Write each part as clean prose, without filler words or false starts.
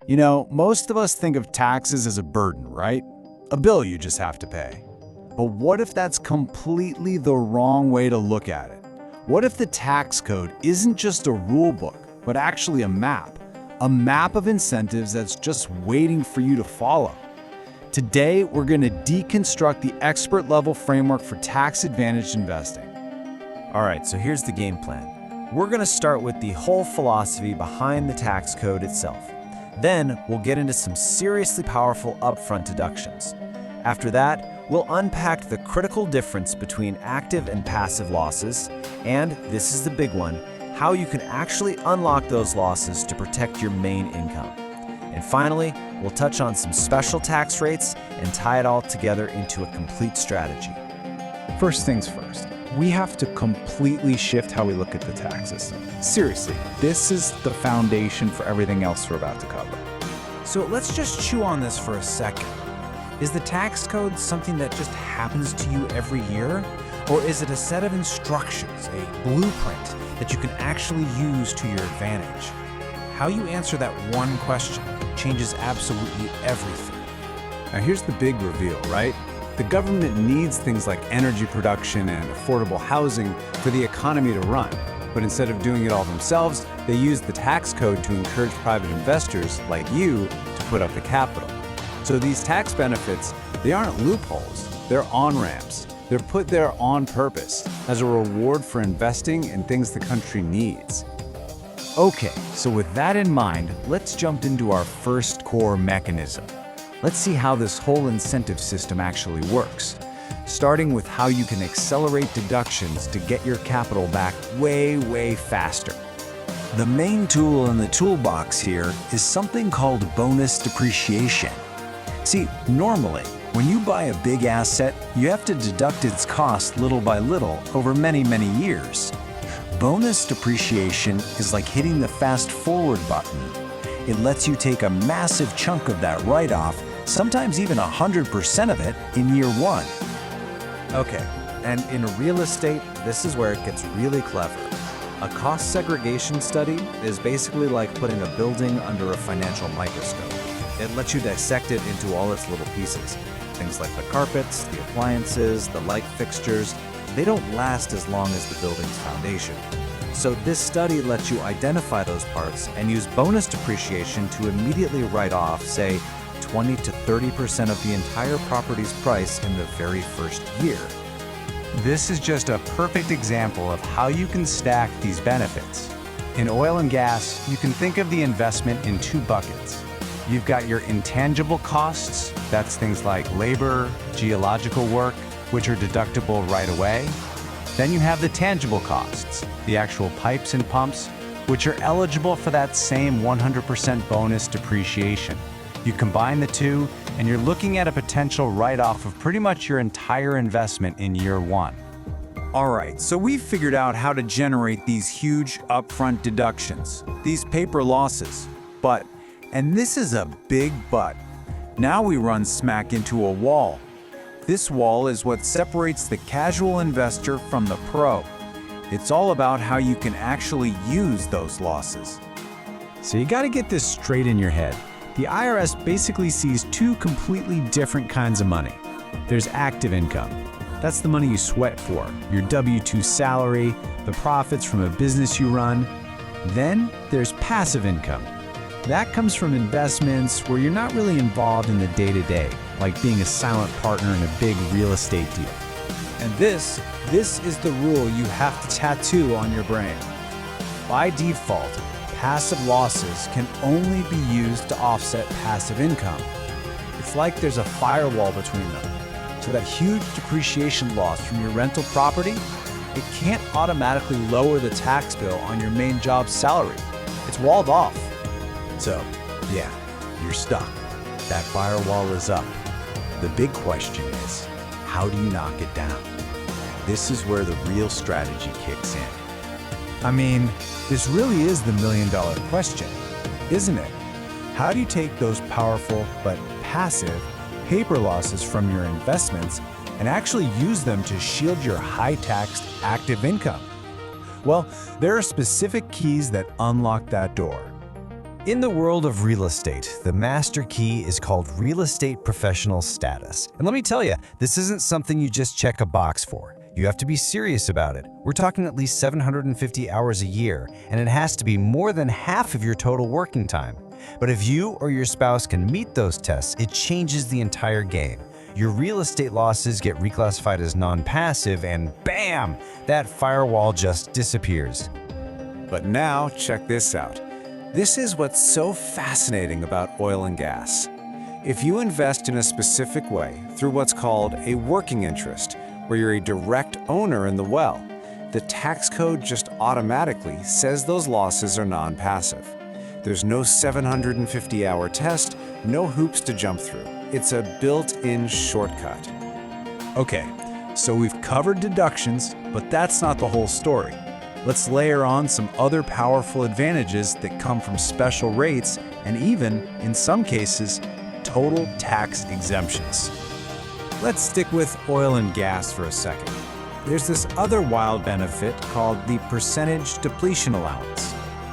You know, most of us think of taxes as a burden, right? A bill you just have to pay. But what if that's completely the wrong way to look at it? What if the tax code isn't just a rule book, but actually a map? A map of incentives that's just waiting for you to follow. Today, we're going to deconstruct the expert-level framework for tax-advantaged investing. All right, so here's the game plan. We're going to start with the whole philosophy behind the tax code itself. Then we'll get into some seriously powerful upfront deductions. After that, we'll unpack the critical difference between active and passive losses, and this is the big one, how you can actually unlock those losses to protect your main income. And finally, we'll touch on some special tax rates and tie it all together into a complete strategy. First things first, we have to completely shift how we look at the tax system. Seriously, this is the foundation for everything else we're about to cover. So let's just chew on this for a second. Is the tax code something that just happens to you every year? Or is it a set of instructions, a blueprint that you can actually use to your advantage? How you answer that one question changes absolutely everything. Now here's the big reveal, right? The government needs things like energy production and affordable housing for the economy to run. But instead of doing it all themselves, they use the tax code to encourage private investors like you to put up the capital. So these tax benefits, they aren't loopholes, they're on-ramps. They're put there on purpose as a reward for investing in things the country needs. Okay, so with that in mind, let's jump into our first core mechanism. Let's see how this whole incentive system actually works, starting with how you can accelerate deductions to get your capital back way faster. The main tool in the toolbox here is something called bonus depreciation. See, normally, when you buy a big asset, you have to deduct its cost little by little over many years. Bonus depreciation is like hitting the fast forward button. It lets you take a massive chunk of that write-off, sometimes even 100% of it, in year one. Okay, and in real estate, this is where it gets really clever. A cost segregation study is basically like putting a building under a financial microscope. It lets you dissect it into all its little pieces. Things like the carpets, the appliances, the light fixtures, they don't last as long as the building's foundation. So this study lets you identify those parts and use bonus depreciation to immediately write off, say, 20 to 30% of the entire property's price in the very first year. This is just a perfect example of how you can stack these benefits. In oil and gas, you can think of the investment in two buckets. You've got your intangible costs, that's things like labor, geological work, which are deductible right away. Then you have the tangible costs, the actual pipes and pumps, which are eligible for that same 100% bonus depreciation. You combine the two, and you're looking at a potential write-off of pretty much your entire investment in year one. All right, so we've figured out how to generate these huge upfront deductions, these paper losses. But, and this is a big but, now we run smack into a wall. This wall is what separates the casual investor from the pro. It's all about how you can actually use those losses. So you gotta get this straight in your head. The IRS basically sees two completely different kinds of money. There's active income. That's the money you sweat for, your W-2 salary, the profits from a business you run. Then there's passive income. That comes from investments where you're not really involved in the day-to-day, like being a silent partner in a big real estate deal. And this is the rule you have to tattoo on your brain. By default, passive losses can only be used to offset passive income. It's like there's a firewall between them. So that huge depreciation loss from your rental property, it can't automatically lower the tax bill on your main job's salary. It's walled off. So, yeah, you're stuck. That firewall is up. The big question is, how do you knock it down? This is where the real strategy kicks in. I mean, this really is the million-dollar question, isn't it? How do you take those powerful but passive paper losses from your investments and actually use them to shield your high-taxed active income? Well, there are specific keys that unlock that door. In the world of real estate, the master key is called real estate professional status. And let me tell you, this isn't something you just check a box for. You have to be serious about it. We're talking at least 750 hours a year, and it has to be more than half of your total working time. But if you or your spouse can meet those tests, it changes the entire game. Your real estate losses get reclassified as non-passive, and bam, that firewall just disappears. But now, check this out. This is what's so fascinating about oil and gas. If you invest in a specific way through what's called a working interest, where you're a direct owner in the well, the tax code just automatically says those losses are non-passive. There's no 750-hour test, no hoops to jump through. It's a built-in shortcut. Okay, so we've covered deductions, but that's not the whole story. Let's layer on some other powerful advantages that come from special rates and even, in some cases, total tax exemptions. Let's stick with oil and gas for a second. There's this other wild benefit called the percentage depletion allowance.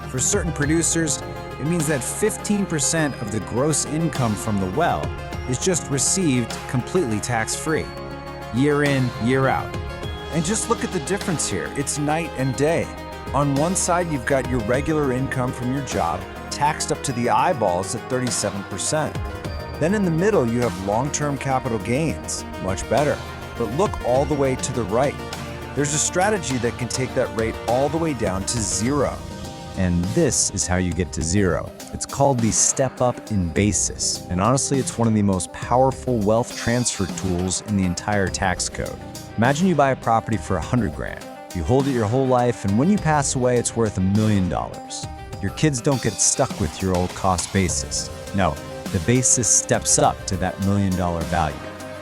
For certain producers, it means that 15% of the gross income from the well is just received completely tax-free, year in, year out. And just look at the difference here. It's night and day. On one side, you've got your regular income from your job, taxed up to the eyeballs at 37%. Then in the middle, you have long-term capital gains, much better. But look all the way to the right. There's a strategy that can take that rate all the way down to zero. And this is how you get to zero. It's called the step up in basis. And honestly, it's one of the most powerful wealth transfer tools in the entire tax code. Imagine you buy a property for $100,000. You hold it your whole life, and when you pass away, it's worth $1 million. Your kids don't get stuck with your old cost basis. No, the basis steps up to that $1 million value.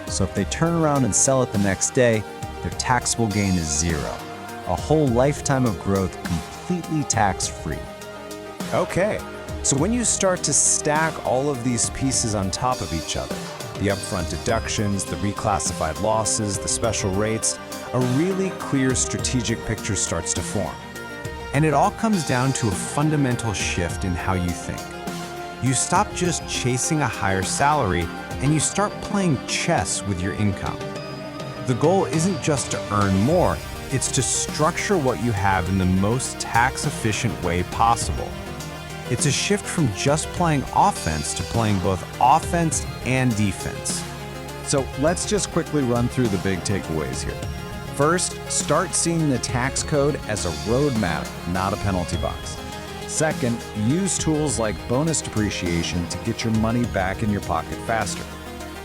So if they turn around and sell it the next day, their taxable gain is zero. A whole lifetime of growth completely tax-free. Okay, so when you start to stack all of these pieces on top of each other, the upfront deductions, the reclassified losses, the special rates, a really clear strategic picture starts to form. And it all comes down to a fundamental shift in how you think. You stop just chasing a higher salary and you start playing chess with your income. The goal isn't just to earn more, it's to structure what you have in the most tax-efficient way possible. It's a shift from just playing offense to playing both offense and defense. So let's just quickly run through the big takeaways here. First, start seeing the tax code as a roadmap, not a penalty box. Second, use tools like bonus depreciation to get your money back in your pocket faster.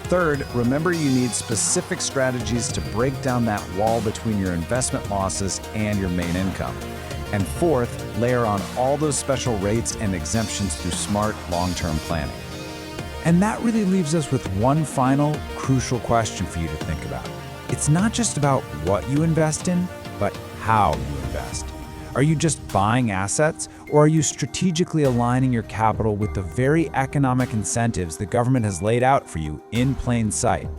Third, remember you need specific strategies to break down that wall between your investment losses and your main income. And fourth, layer on all those special rates and exemptions through smart, long-term planning. And that really leaves us with one final, crucial question for you to think about. It's not just about what you invest in, but how you invest. Are you just buying assets, or are you strategically aligning your capital with the very economic incentives the government has laid out for you in plain sight?